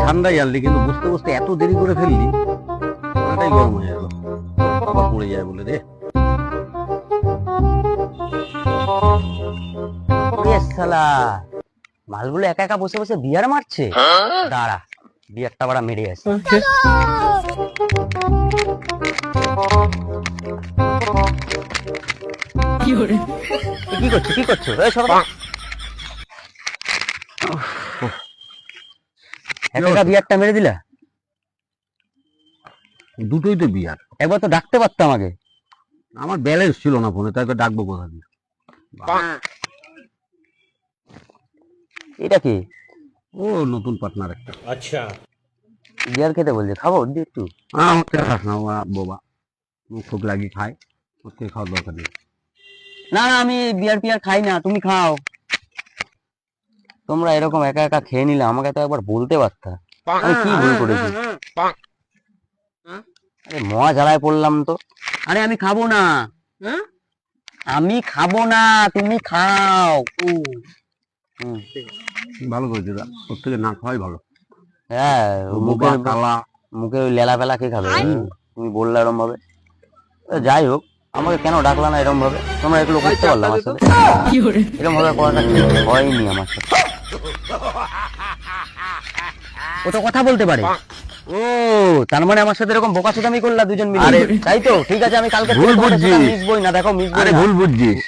ঠান্ডাই আনলি, কিন্তু বুঝতে বুঝতে এত দেরি করে ফেললি, ওটাই গরম হয়ে গেল, আবার পড়ে যায় বলে রে। ওরে শালা, মালগুলো একা একা বসে বসে বিয়ার মারছে। দাঁড়া, বিয়ারটা বাড়া মেরে আসে। কি করছো কি করছো? এই সরো তো। একা একা বিয়ারটা মেরে দিলা। দুটোই তো বিয়ার। একবার তো ডাকতে পারতাম আগে। আমার ব্যালেন্স ছিল না ফোনে, তাই ডাকবো কোথা দিয়ে? এটা কি? ও নতুন পার্টনার একটা। अच्छा। বিয়ার খেতে বলছে, খাবো দি একটু। আমাকে খাস না, ওরা বোবা, মুখ ফুক লাগিয়ে খায়, ওকে খাওয়ার দরকার নেই। না না, আমি বিয়ার পিয়ার খাই না, তুমি খাও। তোমরা এরকম একা একা খেয়ে নিলে, আমাকে তো একবার বলতে পারতা। আমি কি ভুল করেছি? আরে মহা জ্বালায় পড়লাম তো। আরে আমি খাবো না, আমি খাবো না, তুমি খাও। হুম। ভালো করেছে, ওর থেকে না খাওয়াই ভালো। হ্যাঁ, বোবা কালা। মুখে ওই লেলা পেলা কে খাবে? তুমি বললে এরম ভাবে। যাই হোক, আমাকে কেন ডাকলা না এরম ভাবে? তোমরা এগুলো করতে পারলাম আমার সাথে? এরম ভাবে করাটা হয়নি আমার সাথে। ও তো কথা বলতে পারে। ও তার মানে আমার সাথে এরকম বোকাচোদামি করলা দুজন মিলে? তাই তো, ঠিক আছে, আমি কালকে ভুল বুঝছিস। মিশবই না, দেখো মিশবই আরে না। ভুল বুঝছিস।